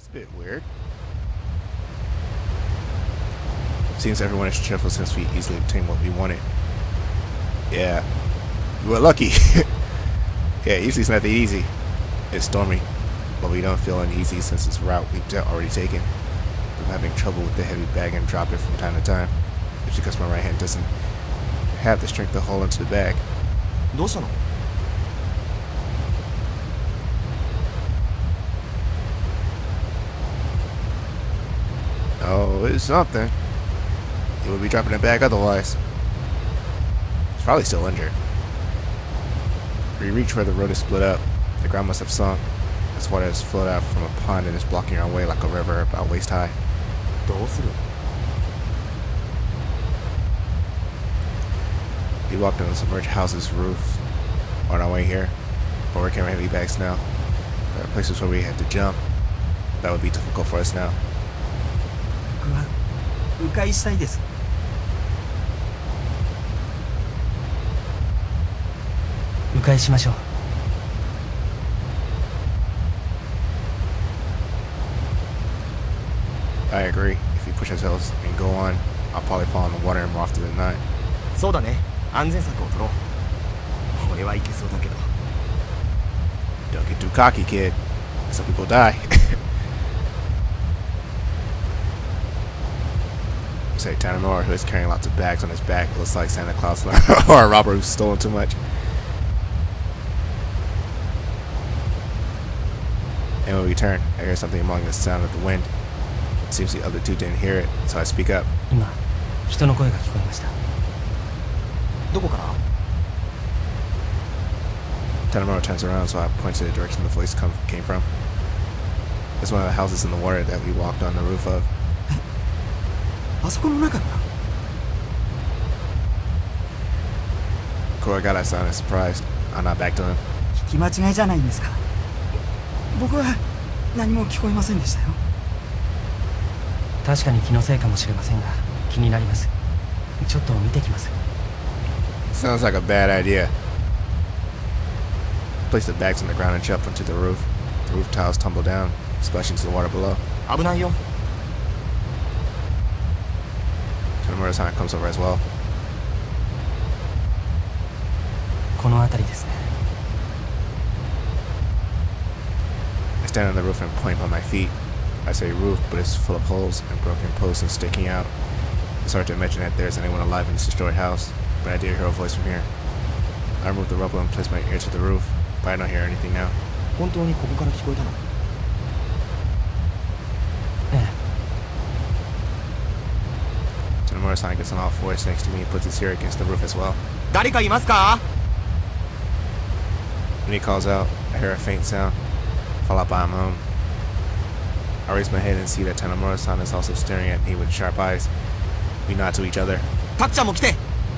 a bit weird. Seems everyone is cheerful since we easily obtained what we wanted. Yeah, we were lucky. Yeah, usually it's not that easy. It's stormy, but we don't feel uneasy since it's a route we've already taken. I'm having trouble with the heavy bag and drop it from time to time. It's because my right hand doesn't have the strength to hold onto the bag. どうしたの? Oh, it's something. It would be dropping the bag otherwise. It's probably still injured. We reach where the road is split up. The ground must have sunk. As water has flowed out from a pond and is blocking our way like a river about waist high. どうする? We walked on the submerged house's roof on our way here, but we're carrying heavy bags now. There are places where we had to jump. That would be difficult for us now. 僕は迂回したいです。迂回しましょう。I agree. If we push ourselves and go on, I'll probably fall in the water and more often than not. そうだね。安全策を取ろう。俺はいけそうだけど。Don't get too cocky, kid. Some people die. Say Tanamura, who is carrying lots of bags on his back, looks like Santa Claus or a robber who's stolen too much. And when we turn, I hear something among the sound of the wind. It seems the other two didn't hear it, so I speak up. 今、人の声が聞こえました。どこから? Tanamura turns around, so I point to the direction the voice came from. It's one of the houses in the water that we walked on the roof of. あそこの中から? Kurogata sounded surprised. I nod back to him. 聞き間違いじゃないんですか。僕は何も聞こえませんでしたよ。確かに気のせいかもしれませんが、気になります。ちょっと見てきます。Sounds like a bad idea. Place the bags on the ground and jump onto the roof. The roof tiles tumble down, splashing into the water below. 危ないよ。Tanamura-san comes over as well. この辺りですね。I stand on the roof and point by my feet. I say roof, but it's full of holes and broken posts and sticking out. It's hard to imagine that there's anyone alive in this destroyed house, but I did hear a voice from here. I remove the rubble and place my ear to the roof, but I don't hear anything now. 本当にここから聞こえたの? ええ。Tanamura-san gets on all fours next to me and puts his ear against the roof as well. 誰かいますか? When he calls out, I hear a faint sound, followed by a moan. I raise my head and see that Tanamura-san is also staring at me with sharp eyes. We nod to each other. タッちゃんも来て。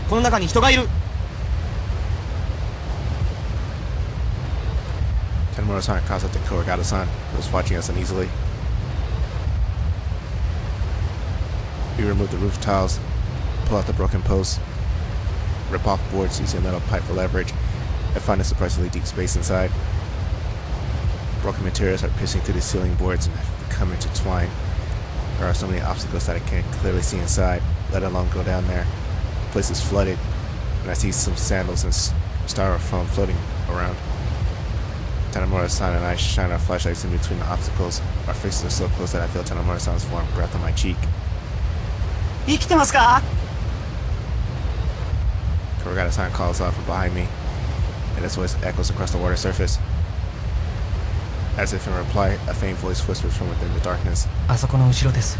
この中に人がいる。Tanamura-san calls out to Kurogata-san, who is watching us uneasily. We remove the roof tiles, pull out the broken posts, rip off boards using a metal pipe for leverage, and find a surprisingly deep space inside. Broken materials are piercing through the ceiling boards and have become intertwined. There are so many obstacles that I can't clearly see inside, let alone go down there. The place is flooded, and I see some sandals and styrofoam floating around. Tanamura-san and I shine our flashlights in between the obstacles. Our faces are so close that I feel Tanamura-san's warm breath on my cheek. 生きてますか? Kurogata-san calls out from behind me, and his voice echoes across the water surface. As if in reply, a faint voice whispers from within the darkness. あそこの後ろです。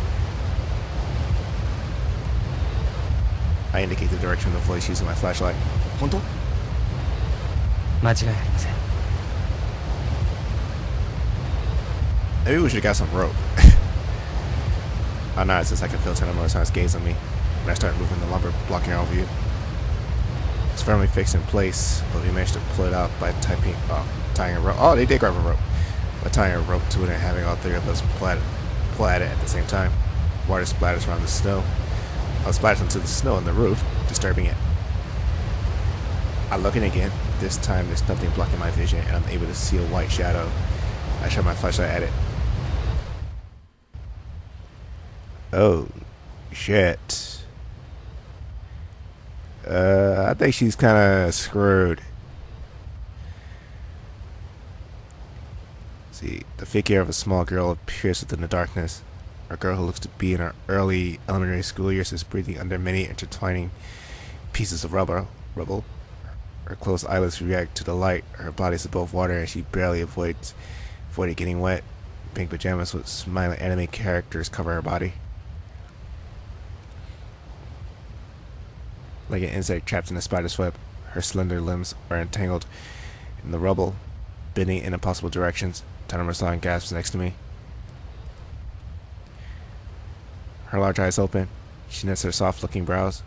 I indicate the direction of the voice using my flashlight. 本当? 間違いありません。 Maybe we should have got some rope. I nod since I can feel Tanamura-san's gaze on me, and I start moving the lumber blocking our view. It's firmly fixed in place, but we managed to pull it out by tying a rope. Oh, they did grab a rope. By tying a rope to it and having all three of us pull at it at the same time. Water splatters around the snow. Splatters into the snow on the roof, disturbing it. I look in again. This time there's nothing blocking my vision, and I'm able to see a white shadow. I shine my flashlight at it. Oh, shit. I think she's kind of screwed. See, the figure of a small girl appears within the darkness. A girl who looks to be in her early elementary school years is breathing under many intertwining pieces of rubble. Her closed eyelids react to the light. Her body is above water and she barely avoided getting wet. Pink pajamas with smiling anime characters cover her body. Like an insect trapped in a spider's web, her slender limbs are entangled in the rubble, bending in impossible directions. Tanamura-san gasps next to me. Her large eyes open. She knits her soft-looking brows.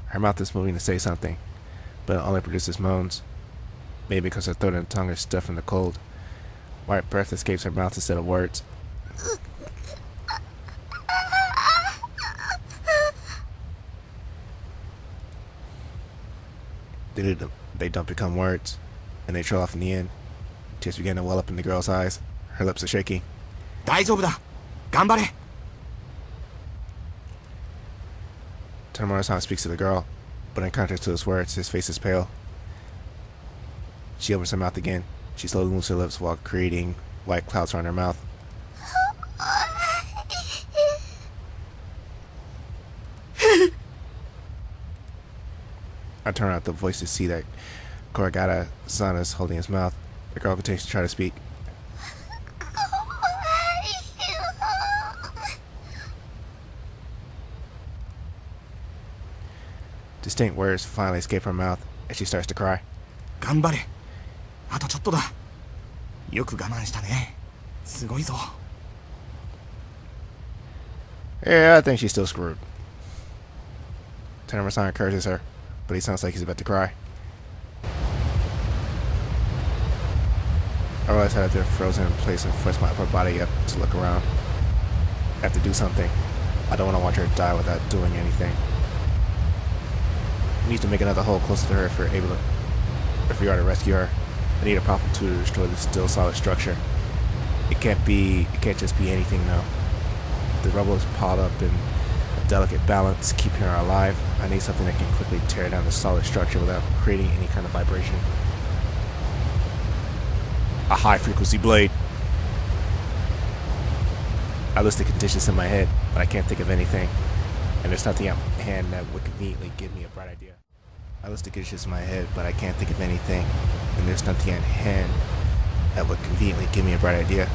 Her mouth is moving to say something, but it only produces moans. Maybe because her throat and tongue are stuffed in the cold. White breath escapes her mouth instead of words. They don't become words, and they trail off in the end. Tears begin to well up in the girl's eyes. Her lips are shaking. 大丈夫だ。頑張れ。Tanamura-san speaks to the girl, but in contrast to his words, his face is pale. She opens her mouth again. She slowly moves her lips while creating white clouds around her mouth. I turn out the voice to see that Kuragata-san is holding his mouth. The girl continues to try to speak. Distinct words finally escape her mouth as she starts to cry. 頑張れ。あとちょっとだ。よく我慢したね。すごいぞ。Yeah, I think she's still screwed. Tanamura-san encourages her, but he sounds like he's about to cry. I realize that I've been frozen in place and forced my upper body up to look around. I have to do something. I don't want to watch her die without doing anything. We need to make another hole closer to her if we are to rescue her. I need a powerful tool to destroy this still solid structure. It can't just be anything now. The rubble is piled up in a delicate balance, keeping her alive. I need something that can quickly tear down the solid structure without creating any kind of vibration. A high-frequency blade. I list the conditions in my head, but I can't think of anything. And there's nothing at hand that would conveniently give me a bright idea. I list the conditions in my head, but I can't think of anything. And there's nothing at hand that would conveniently give me a bright idea.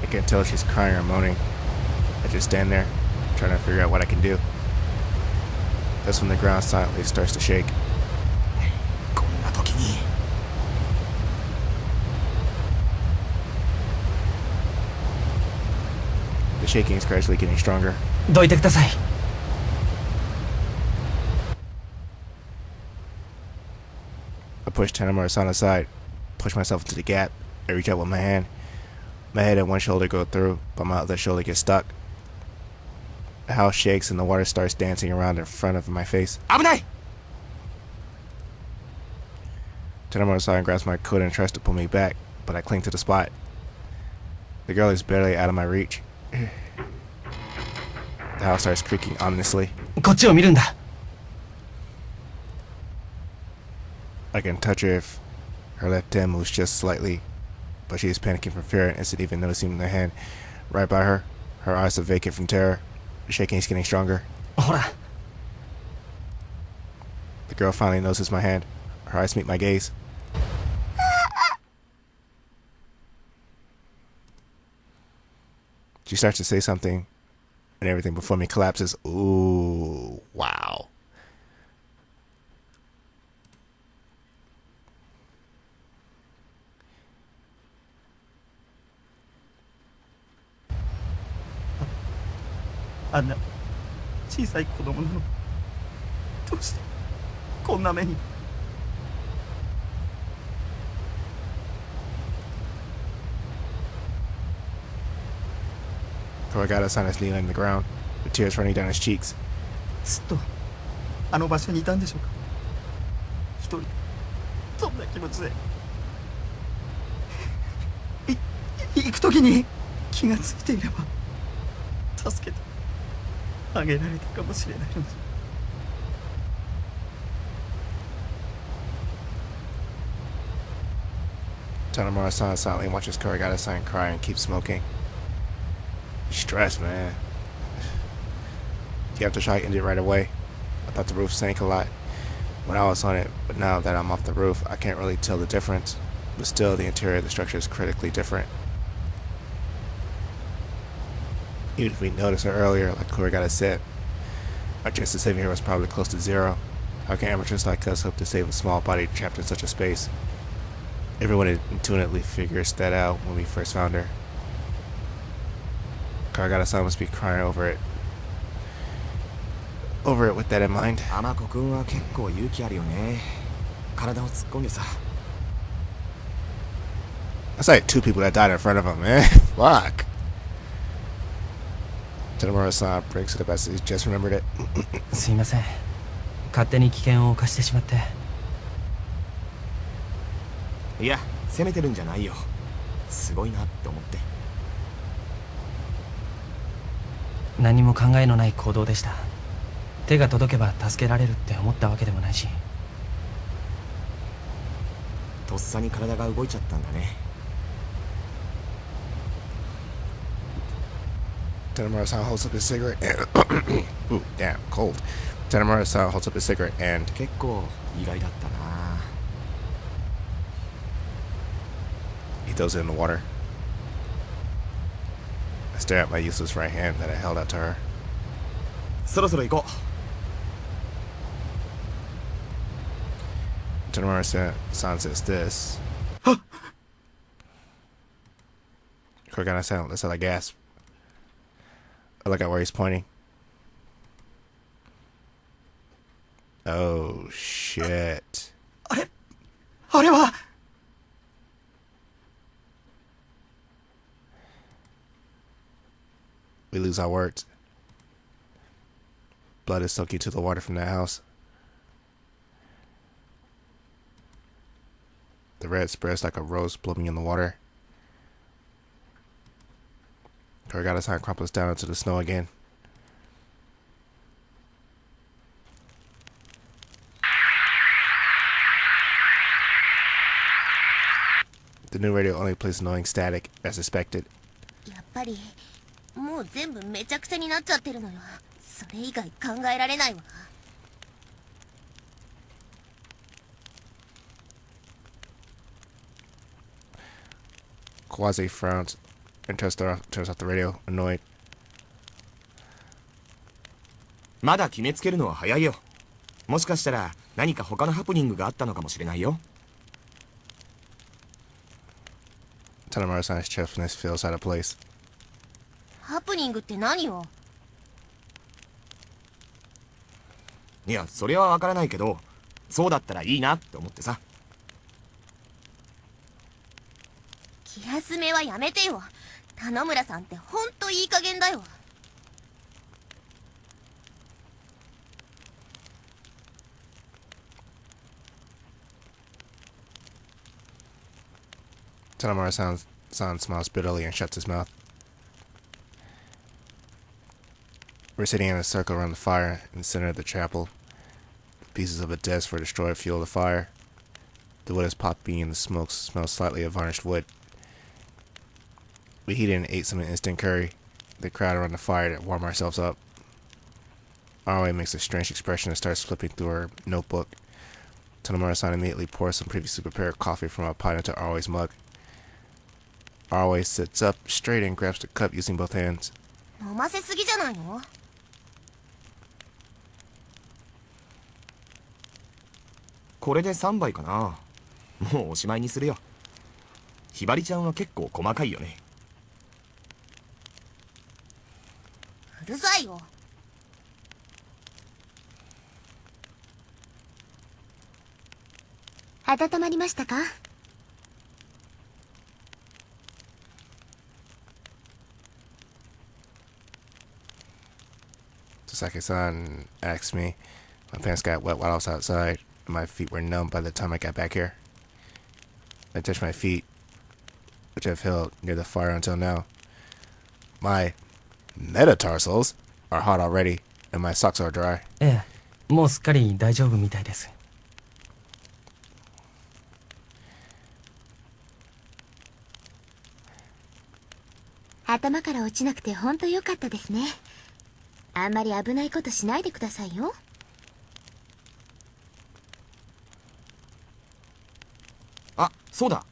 I can't tell if she's crying or moaning. I just stand there, trying to figure out what I can do. That's when the ground silently starts to shake. こんな時に。The shaking is gradually getting stronger. どいてください。I push Tanamura-san aside, push myself into the gap. I reach out with my hand. My head and one shoulder go through, but my other shoulder gets stuck. The house shakes and the water starts dancing around in front of my face. 危ない。 Tanamura-san grabs my coat and tries to pull me back, but I cling to the spot. The girl is barely out of my reach. The house starts creaking ominously. こっちを見るんだ。 I can touch her if her left hand moves just slightly, but she is panicking from fear and isn't even noticing the hand right by her. Her eyes are vacant from terror. The shaking is getting stronger. ほら。 The girl finally notices my hand. Her eyes meet my gaze. She starts to say something, and everything before me collapses. Ooh, wow. "あんな小さい子供なの。どうしてこんな目に。Kurogata-san is kneeling on the ground, with tears running down his cheeks. ずっとあの場所にいたんでしょうか。一人どんな気持ちで行く時に気がついていれば助けてあげられたかもしれないのに。Tanomura-san silently watches Kurogata-san cry and keeps smoking. He's stressed, man. You have to try to end it right away. I thought the roof sank a lot when I was on it, but now that I'm off the roof, I can't really tell the difference. But still, the interior of the structure is critically different. Even if we noticed it earlier, like Kurogata said, our chance of saving her was probably close to zero. How can amateurs like us hope to save a small body trapped in such a space? Everyone intuitively figures that out when we first found her. Kurogata-san must be crying over it with that in mind. 天子くんは結構勇気あるよね。体を突っ込んでさ。That's like 2 people that died in front of him, man. Fuck. Tanomura-san brings it up as he just remembered it. すいません。勝手に危険を冒してしまって。いや、責めてるんじゃないよ。すごいなって思って。何も考えのない行動でした。手が届けば助けられるって思ったわけでもないし。とっさに体が動いちゃったんだね。Tanomura-san holds up his cigarette and ooh, damn, cold. Tanomura-san holds up his cigarette and 結構意外だったな。he throws it in the water. I stare at my useless right hand that I held out to her. そろそろ行こう。Tanomura-san says this. Kurogata-san lets out a gasp. I look at where he's pointing. Oh, shit. あれは。We lose our words. Blood is soaking to the water from that house. The red spreads like a rose blooming in the water. Kurogata-san crumples down into the snow again. The new radio only plays annoying static, as expected. やっぱりもう全部めちゃくちゃになっちゃってるのよ。それ以外考えられないわ。Kawaze frowns and turns off the radio, annoyed. まだ決めつけるのは早いよ。もしかしたら何か他のハプニングがあったのかもしれないよ。Tanomura-san's cheerfulness feels out of place. ハプニングって何よ。いや、それはわからないけど、そうだったらいいなって思ってさ。気休めはやめてよ。田野村さんってほんといい加減だよ。Tanomura-san smiles bitterly and shuts his mouth. We're sitting in a circle around the fire in the center of the chapel. The pieces of a desk for destroyed fuel the fire. The wood is popping and the smoke smells slightly of varnished wood. We heated and ate some instant curry. They crowd around the fire to warm ourselves up. Arwe makes a strange expression and starts flipping through her notebook. Tanomura-san immediately pours some previously prepared coffee from a pot into Arwe's mug. Arwe sits up straight and grabs the cup using both hands. 飲ませすぎじゃないの？これで3杯かな。もうおしまいにするよ。ひばりちゃんは結構細かいよね。うるさいよ。温まりましたか？ Sasaki-san asked me. My pants got wet while I was outside, and my feet were numb by the time I got back here. I touched my feet, which I've held near the fire until now. My metatarsals are hot already, and my socks are dry. ええ、もうすっかり大丈夫みたいです。頭から落ちなくてほんと良かったですね。あんまり危ないことしないでくださいよ。あ、そうだ。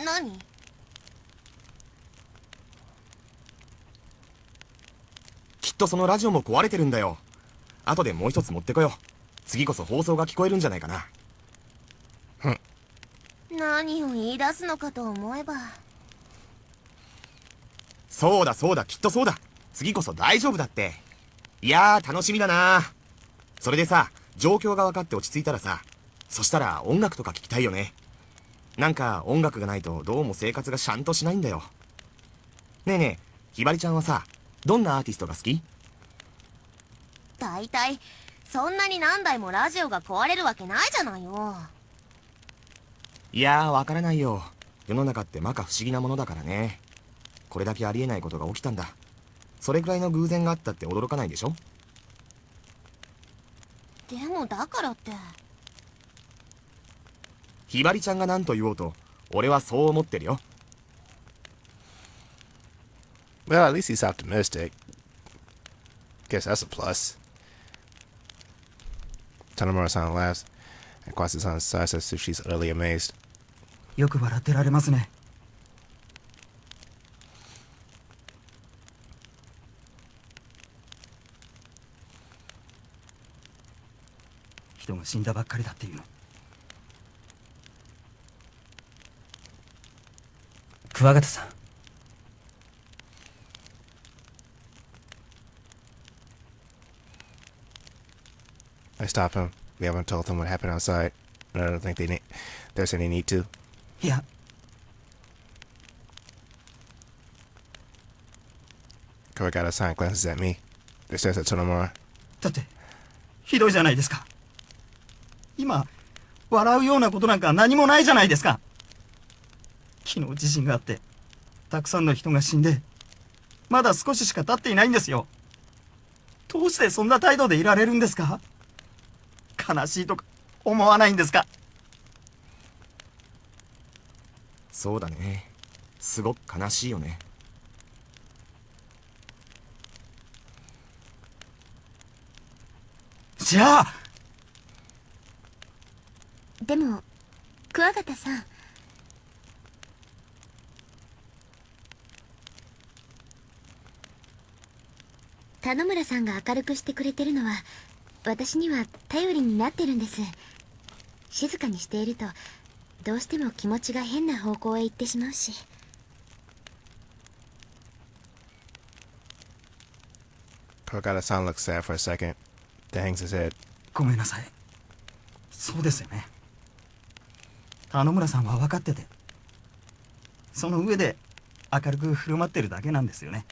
何？きっとそのラジオも壊れてるんだよ。後でもう一つ持ってこよう。次こそ放送が聞こえるんじゃないかな。何を言い出すのかと思えば。そうだそうだ、きっとそうだ。次こそ大丈夫だって。いやー、楽しみだな。それでさ、状況が分かって落ち着いたらさ、そしたら音楽とか聞きたいよね。なんか音楽がないとどうも生活がシャンとしないんだよ。ねえねえ、ひばりちゃんはさ、どんなアーティストが好き？大体そんなに何台もラジオが壊れるわけないじゃないよ。いやー、わからないよ。世の中って摩訶不思議なものだからね。これだけありえないことが起きたんだ。それくらいの偶然があったって驚かないでしょ？でもだからって。ひばりちゃんが何と言おうと、俺はそう思ってるよ。Well, at least he's optimistic. Guess that's a plus. Tanomura-san laughs, and Kwase-san sighs as if she's utterly amazed. よく笑ってられますね。人が死んだばっかりだっていうの。桑形さん。I stop him. We haven't told them what happened outside, and I don't think there's any need to. いや、Kawagata-san glances at me. They stares at Tonomura. だってひどいじゃないですか。今笑うようなことなんか何もないじゃないですか。昨日地震があってたくさんの人が死んでまだ少ししか経っていないんですよ。どうしてそんな態度でいられるんですか？悲しいとか思わないんですか？そうだね。すごく悲しいよね。じゃあでも桑形さん、田野村さんが明るくしてくれてるのは私には頼りになってるんです。静かにしているとどうしても気持ちが変な方向へ行ってしまうし。Kawagata-san looks sad for a second, then hangs his head. ごめんなさい。そうですよね。田野村さんは分かってて、その上で明るく振る舞ってるだけなんですよね。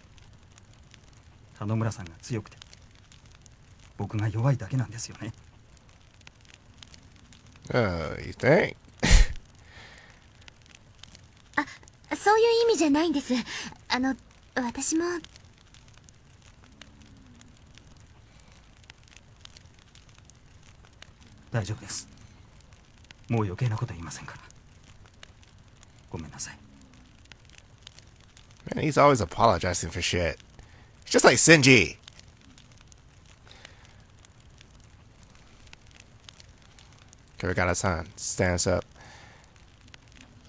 田野村さんが強くて僕が弱いだけなんですよね。You think? そういう意味じゃないんです。私も。大丈夫です。もう余計なこと言いませんから。ごめんなさい。 Man, he's always apologizing for shit. He's just like Shinji. Kawagata-san stands up.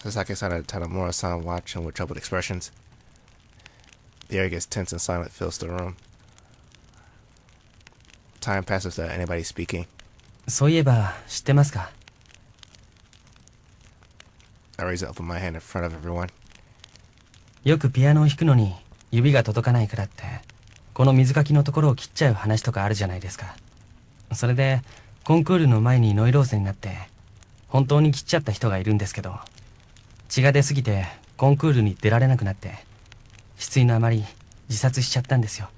Sasaki-san and Tanomura-san watch him with troubled expressions. The air gets tense and silent fills the room. Time passes without anybody speaking. そういえば知ってますか？ I raise up with my hand in front of everyone. よくピアノを弾くのに指が届かないからってこの水かきのところを切っちゃう話とかあるじゃないですか。それでコンクールの前にノイローゼになって本当に切っちゃった人がいるんですけど、血が出すぎてコンクールに出られなくなって、失意のあまり自殺しちゃったんですよ。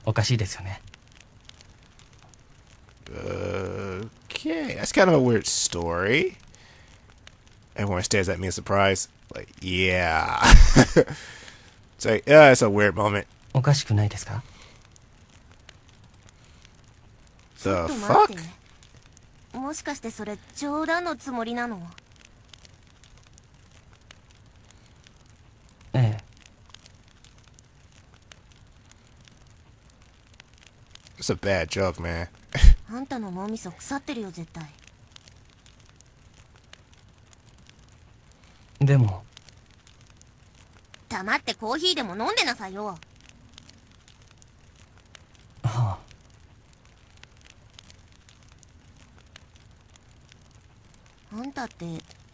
おかしいですよね。Okay, that's kind of a weird story. Everyone stares at me in surprise. Like, yeah. It's like, yeah, it's a weird moment. おかしくないですか？ The ちょっと fuck? 待って。もしかしてそれ冗談のつもりなの？ええ。It's a bad joke, man. あんたの脳みそ腐ってるよ絶対。でも、黙ってコーヒーでも飲んでなさいよ。はあ、あんたって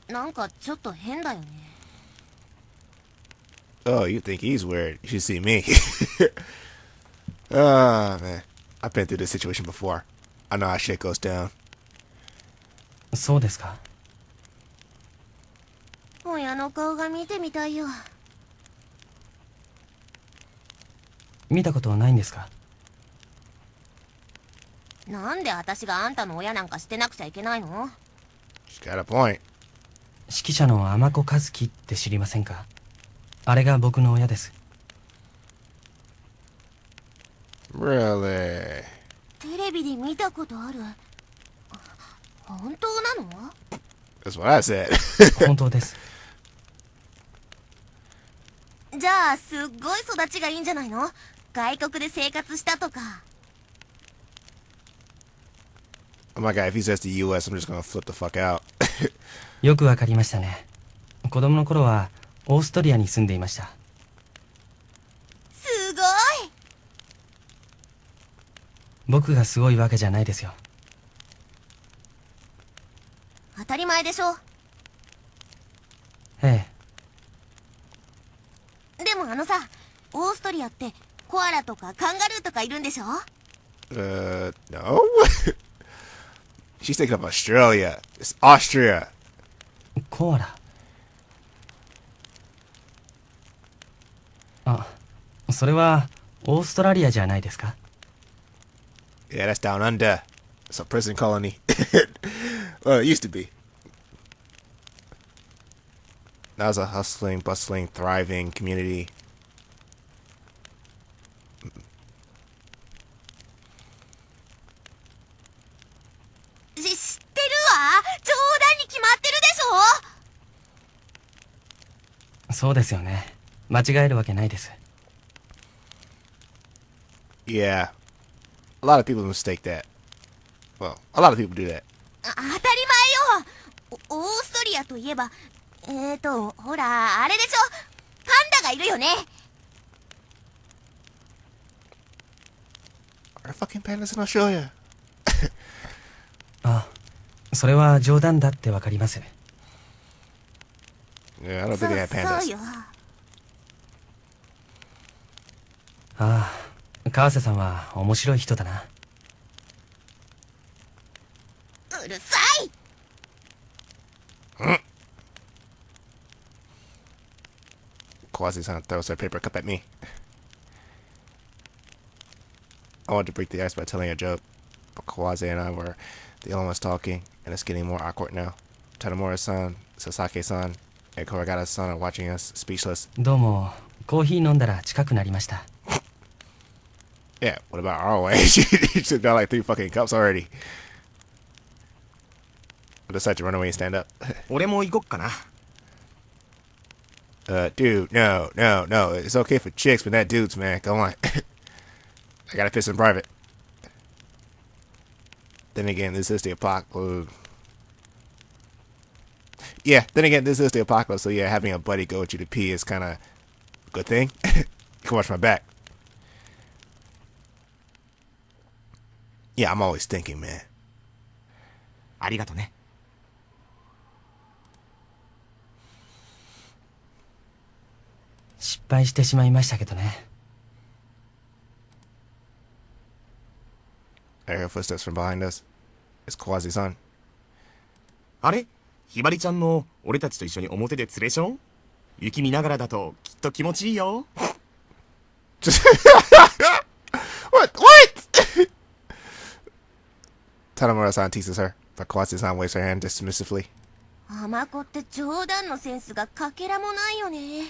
なんかちょっと変だよね。Oh, you think he's weird. You should see me. Ah, man. I've been through this situation before. I know how shit goes down. そうですか。親の顔が見てみたいよ。見たことはないんですか？なんで私があんたの親なんかしてなくちゃいけないの？ She's got a point. 指揮者の天子和樹って知りませんか？あれが僕の親です。Really? テレビで見たことある。本当なの？ That's what I said. 本当です。じゃあすっごい育ちがいいんじゃないの？外国で生活したとか。 Oh my god, if he says the US, I'm just gonna flip the fuck out. よくわかりましたね。子供の頃はオーストリアに住んでいました。すごい。僕がすごいわけじゃないですよ。当たり前でしょ。ええ。でもあのさ、オーストリアってコアラとかカンガルーとかいるんでしょ？ No? She's thinking of Australia. It's Austria. コアラ。あ、それはオーストラリアじゃないですか？ Yeah, that's down under. It's a prison colony. Well, it used to be. That was a hustling, bustling, thriving community. 知ってるわ。冗談に決まってるでしょ。そうですよね。間違えるわけないです。Yeah. A lot of people mistake that. Well, a lot of people do that. 当たり前よ。オーストリアといえばほらあれでしょ。パンダがいるよね。 Are fucking pandas in Australia? あ、それは冗談だってわかります。Yeah, I don't そ think う they have そう pandas. よ。ああ、川瀬さんは面白い人だな。うるさい。Quasi-san throws her paper cup at me. I wanted to break the ice by telling a joke, but Kawaze and I were the only ones talking, and it's getting more awkward now. Tanomura-san, Sasake-san, and Kuragata-san are watching us, speechless. どうも、コーヒー飲んだら近くなりました。Yeah, what about our way? She took down like 3 fucking cups already. I decide to run away and stand up. 俺も行こっかな。Dude, no. It's okay for chicks, but not dudes, man. Come on. I gotta piss in private. Then again, this is the apocalypse. Yeah, then again, this is the apocalypse, so yeah, having a buddy go with you to pee is kind of a good thing. You can watch my back. Yeah, I'm always thinking, man. ありがとね。失敗してしまいましたけどね。I hear footsteps from behind us. It's Quasi-san. あれひばりちゃんの俺たちと一緒に表でツレション？雪見ながらだときっと気持ちいいよ。What? Tanamura-san teases her, but Kawase-san waves her hand dismissively. 甘子って冗談のセンスがかけらもないよね。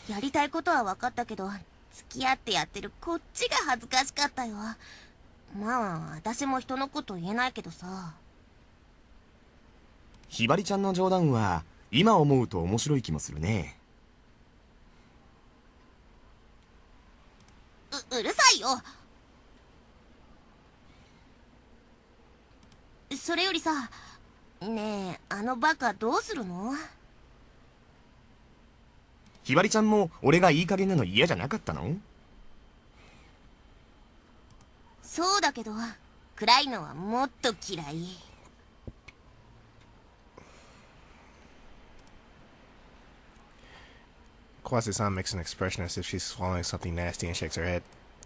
やりたいことは分かったけど、付き合ってやってるこっちが恥ずかしかったよ。まあ私も人のこと言えないけどさ。ひばりちゃんの冗談は今思うと面白い気もするね。うるさいよ。それよりさ、ねえ、あのバカどうするの？ひばりちゃんも俺がいい加減なの嫌じゃなかったの？そうだけど、暗いのはもっと嫌い。Kawase-san makes an expression as if she's swallowing something nasty and shakes her head.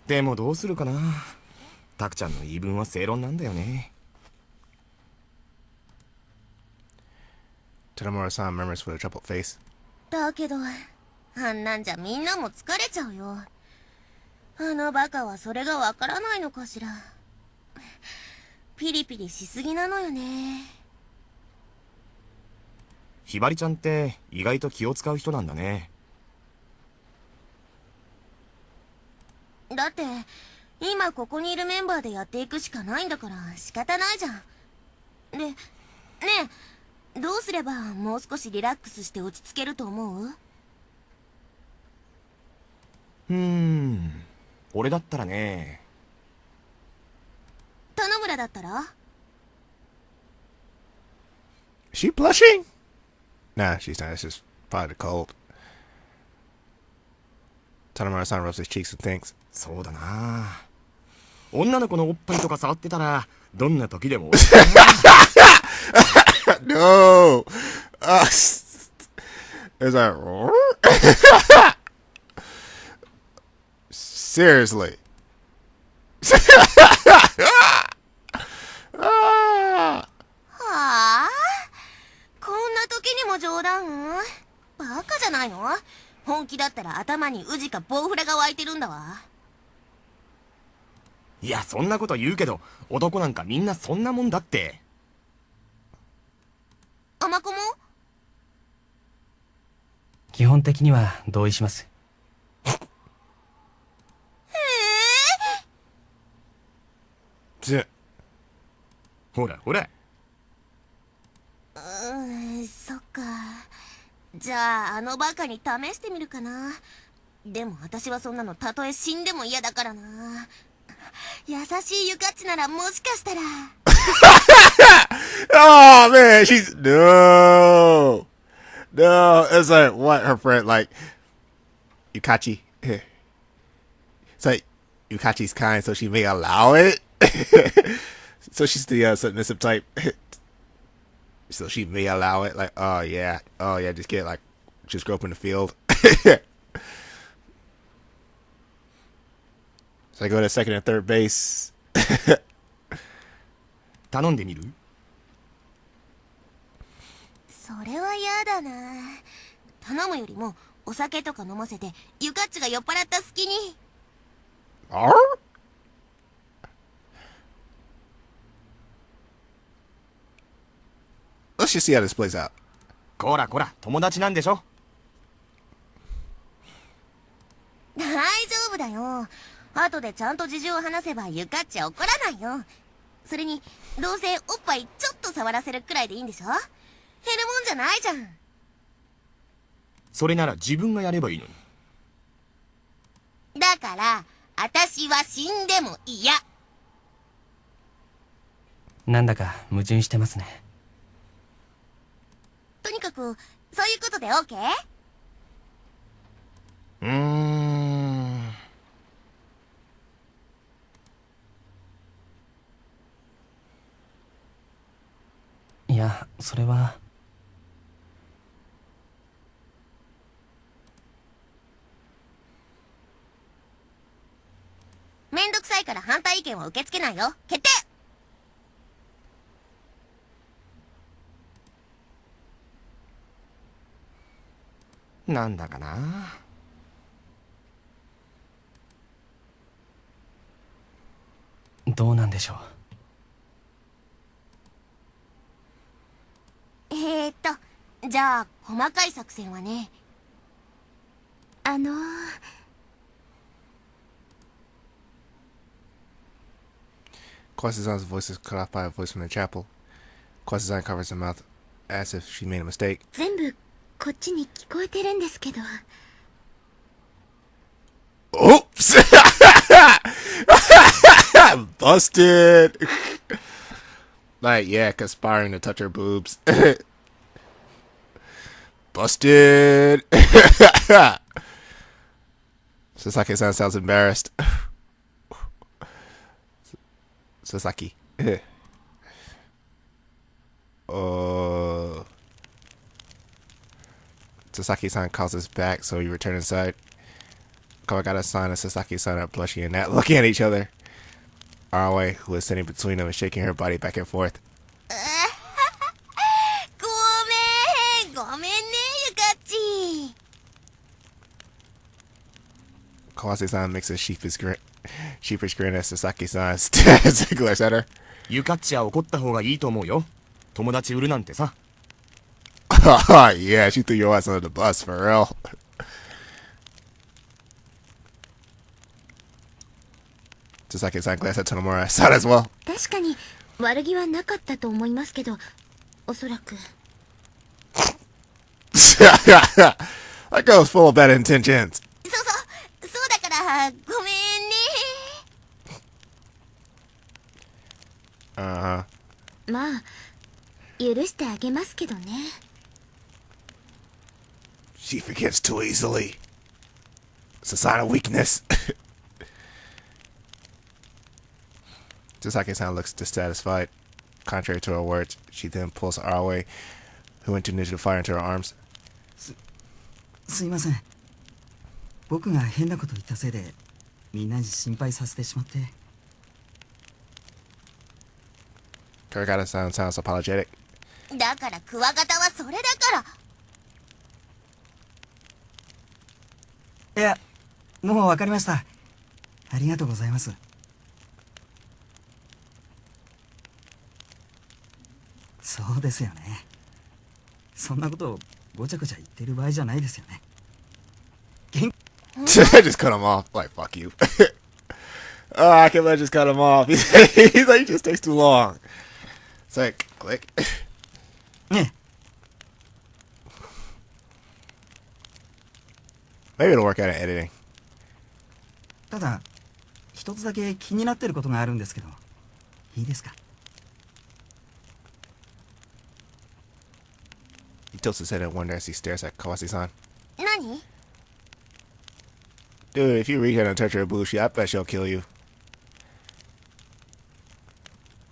でもどうするかな。タクちゃんの言い分は正論なんだよね。Tanamura-san murmurs with a troubled face. だけど、あんなんじゃみんなも疲れちゃうよ。あのバカはそれがわからないのかしら。ピリピリしすぎなのよね。ひばりちゃんって意外と気を使う人なんだね。だって今ここにいるメンバーでやっていくしかないんだから仕方ないじゃん。で、ねえ、どうすればもう少しリラックスして落ち着けると思う？俺だったらね。田野村だったら？ Is she blushing? Nah, she's not. It's just probably the cold. Tanamura-san rubs his cheeks and thinks. そうだな。女の子のおっぱいとか触ってたらどんな時でもNo! Is that... Seriously. Ah. はあ？こんな時にも冗談？バカじゃないの？本気だったら頭にウジかボウフラが湧いてるんだわ。いや、そんなこと言うけど男なんかみんなそんなもんだって。甘子も？基本的には同意します。ほらほら。そっか。じゃああのバカに試してみるかな。でも私はそんなのたとえ死んでも嫌だからな。優しいゆかっちならもしかしたら。Oh man, she's no. It's like what her friend like Yukachi. It's like Yukachi's kind, so she may allow it. So she's the submissive type. So she may allow it. Like, oh yeah, just get like, just grow up in the field. So I go to second and third base. 頼んでみる？それは嫌だな。頼むよりもお酒とか飲ませてゆかっちが酔っ払った隙に。Let's just see how this plays out. こらこら、友達なんでしょ。大丈夫だよ。後でちゃんと事情を話せばゆかっちは怒らないよ。それにどうせおっぱいちょっと触らせるくらいでいいんでしょ。減るもんじゃないじゃん。それなら自分がやればいいのに。だから私は死んでも嫌。なんだか矛盾してますね。とにかくそういうことで OK？ いや、それは。めんどくさいから反対意見は受け付けないよ。決定！なんだかな。どうなんでしょう。じゃあ細かい作戦はね。Kwasizan's voice is cut off by a voice from the chapel. Kwasizan covers her mouth as if she made a mistake. 全部こっちに聞こえてるんですけど。Oops! Busted! Like, yeah, conspiring to touch her boobs. Busted! Sasaki-san sounds embarrassed. Sasaki. Sasaki-san calls us back, so we return inside. Kawagata-san and Sasaki-san are blushing and not looking at each other. Arawe, who is sitting between them, is shaking her body back and forth. ごめんね、ゆかっち。Kawase-san makes a sheepish grin as Sasaki-san stares and glares at her. ゆかっちは怒った方がいいと思うよ。友達売るなんてさ。Yeah, she threw your ass under the bus, for real. Sasaki-san glanced at Tonomura-san as well. 確かに悪気はなかったと思いますけど、おそらく。That girl was full of bad intentions. そうだからごめんね。まあ許してあげますけどね。She forgets too easily. It's a sign of weakness. Sasaki-san looks dissatisfied. Contrary to her words, she then pulls Arawe, who went to ninja fire, into her arms. すいません。僕が変なこと言ったせいでみんなに心配させてしまって。Kuragata-san sounds apologetic. だからクワガタはそれだから。いや、もうわかりました。ありがとうございます。そうですよね。そんなことをごちゃごちゃ言ってる場合じゃないですよね。Just cut him off. Like, fuck you. I can't let just cut him off. He's like, he just takes too long. It's like, click. ね Maybe it'll work out in editing. ただ一つだけ気になってることがあるんですけど、いいですか？ He tilts his head in wonder as he stares at Kawase-san. 何？ Dude, if you reach out and touch her booty, I bet she'll kill you.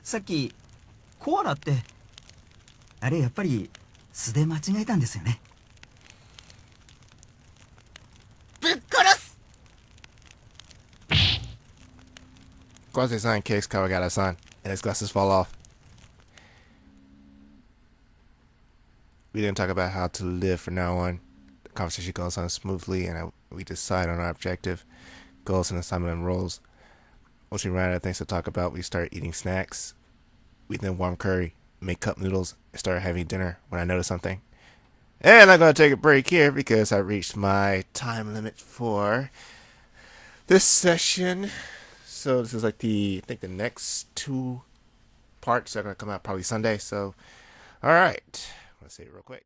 さっきコアラってあれやっぱり素で間違えたんですよね。ぶっ殺す。 Kawase-san kicks Kawagata-san, and his glasses fall off. We didn't talk about how to live from now on. The conversation goes on smoothly, and we decide on our objective, goals, and assignment and roles. Once we ran out of things to talk about, we start eating snacks. We then warm curry, make cup noodles, and start having dinner when I notice something. And I'm going to take a break here because I reached my time limit for this session. So this is like I think the next 2 parts are going to come out probably Sunday. So, all right. Let's say it real quick.